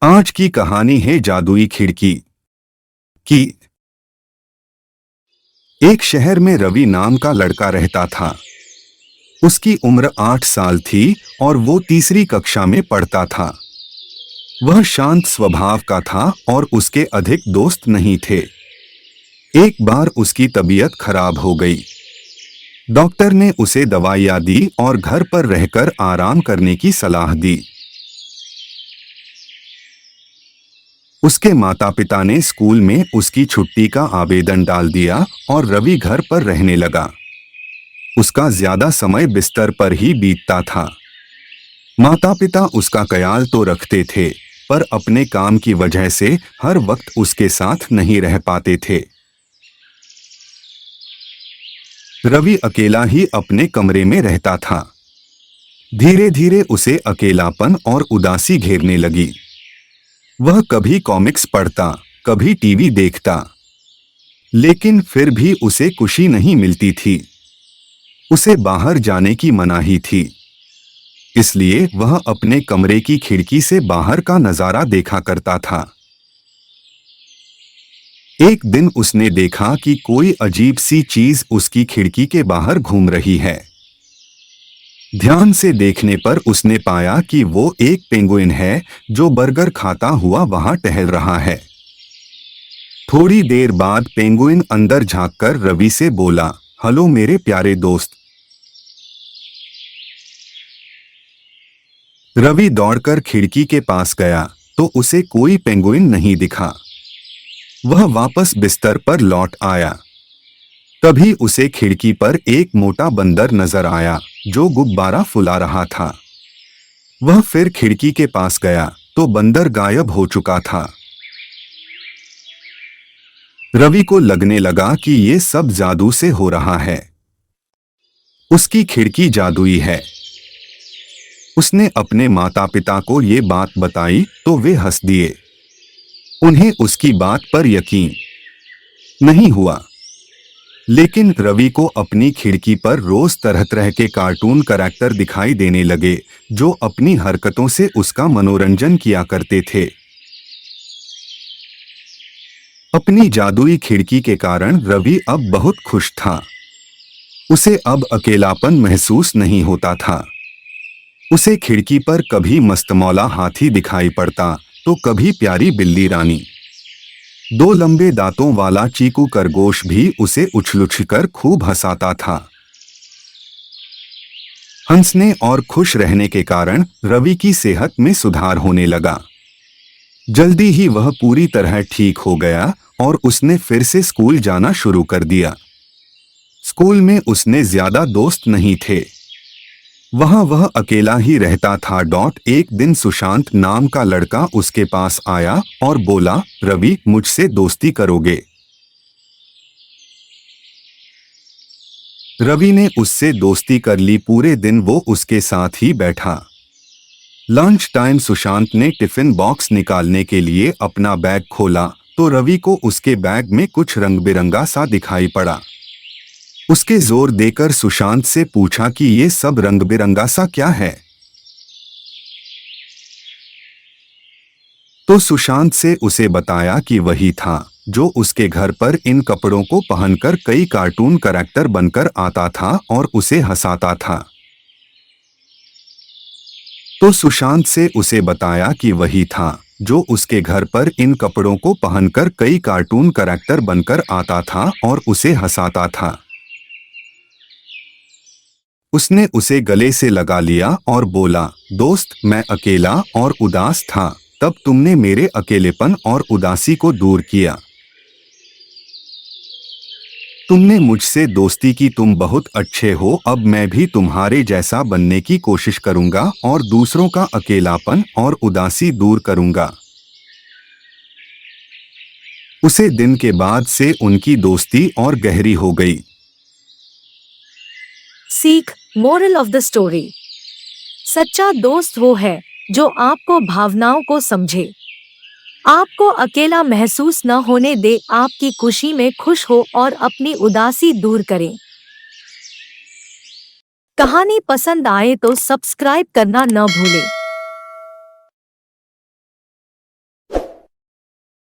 आज की कहानी है जादुई खिड़की की। एक शहर में रवि नाम का लड़का रहता था। उसकी उम्र 8 साल थी और वो तीसरी कक्षा में पढ़ता था। वह शांत स्वभाव का था और उसके अधिक दोस्त नहीं थे। एक बार उसकी तबीयत खराब हो गई। डॉक्टर ने उसे दवाइयाँ दी और घर पर रहकर आराम करने की सलाह दी। उसके माता पिता ने स्कूल में उसकी छुट्टी का आवेदन डाल दिया और रवि घर पर रहने लगा। उसका ज्यादा समय बिस्तर पर ही बीतता था। माता पिता उसका ख्याल तो रखते थे, पर अपने काम की वजह से हर वक्त उसके साथ नहीं रह पाते थे। रवि अकेला ही अपने कमरे में रहता था। धीरे धीरे उसे अकेलापन और उदासी घेरने लगी। वह कभी कॉमिक्स पढ़ता, कभी टीवी देखता, लेकिन फिर भी उसे खुशी नहीं मिलती थी। उसे बाहर जाने की मनाही थी, इसलिए वह अपने कमरे की खिड़की से बाहर का नजारा देखा करता था। एक दिन उसने देखा कि कोई अजीब सी चीज उसकी खिड़की के बाहर घूम रही है। ध्यान से देखने पर उसने पाया कि वो एक पेंगुइन है जो बर्गर खाता हुआ वहां टहल रहा है। थोड़ी देर बाद पेंगुइन अंदर झांककर रवि से बोला, हेलो मेरे प्यारे दोस्त। रवि दौड़कर खिड़की के पास गया तो उसे कोई पेंगुइन नहीं दिखा। वह वापस बिस्तर पर लौट आया। तभी उसे खिड़की पर एक मोटा बंदर नजर आया जो गुब्बारा फुला रहा था। वह फिर खिड़की के पास गया तो बंदर गायब हो चुका था। रवि को लगने लगा कि ये सब जादू से हो रहा है। उसकी खिड़की जादुई है। उसने अपने माता पिता को ये बात बताई तो वे हंस दिए। उन्हें उसकी बात पर यकीन नहीं हुआ। लेकिन रवि को अपनी खिड़की पर रोज तरह तरह के कार्टून करैक्टर दिखाई देने लगे जो अपनी हरकतों से उसका मनोरंजन किया करते थे। अपनी जादुई खिड़की के कारण रवि अब बहुत खुश था। उसे अब अकेलापन महसूस नहीं होता था। उसे खिड़की पर कभी मस्तमौला हाथी दिखाई पड़ता तो कभी प्यारी बिल्ली रानी। दो लंबे दांतों वाला चीकू खरगोश भी उसे उछल-उछलकर खूब हंसाता था। हंसने और खुश रहने के कारण रवि की सेहत में सुधार होने लगा। जल्दी ही वह पूरी तरह ठीक हो गया और उसने फिर से स्कूल जाना शुरू कर दिया। स्कूल में उसने ज्यादा दोस्त नहीं थे। वहां वह अकेला ही रहता था। एक दिन सुशांत नाम का लड़का उसके पास आया और बोला, रवि मुझसे दोस्ती करोगे? रवि ने उससे दोस्ती कर ली। पूरे दिन वो उसके साथ ही बैठा। लंच टाइम सुशांत ने टिफिन बॉक्स निकालने के लिए अपना बैग खोला तो रवि को उसके बैग में कुछ रंग बिरंगा सा दिखाई पड़ा। उसके जोर देकर सुशांत से पूछा कि ये सब रंग बिरंगा सा क्या है? तो सुशांत से उसे बताया कि वही था जो उसके घर पर इन कपड़ों को पहनकर कई कार्टून करैक्टर बनकर आता था और उसे हंसाता था। तो सुशांत से उसे बताया कि वही था जो उसके घर पर इन कपड़ों को पहनकर कई कार्टून करैक्टर बनकर आता था और उसे हंसाता था। उसने उसे गले से लगा लिया और बोला, दोस्त मैं अकेला और उदास था, तब तुमने मेरे अकेलेपन और उदासी को दूर किया। तुमने मुझसे दोस्ती की। तुम बहुत अच्छे हो। अब मैं भी तुम्हारे जैसा बनने की कोशिश करूंगा और दूसरों का अकेलापन और उदासी दूर करूंगा। उसे दिन के बाद से उनकी दोस्ती और गहरी हो गई। सीख, मोरल ऑफ द स्टोरी। सच्चा दोस्त वो है जो आपको भावनाओं को समझे, आपको अकेला महसूस न होने दे, आपकी खुशी में खुश हो और अपनी उदासी दूर करे। कहानी पसंद आए तो सब्सक्राइब करना न भूलें।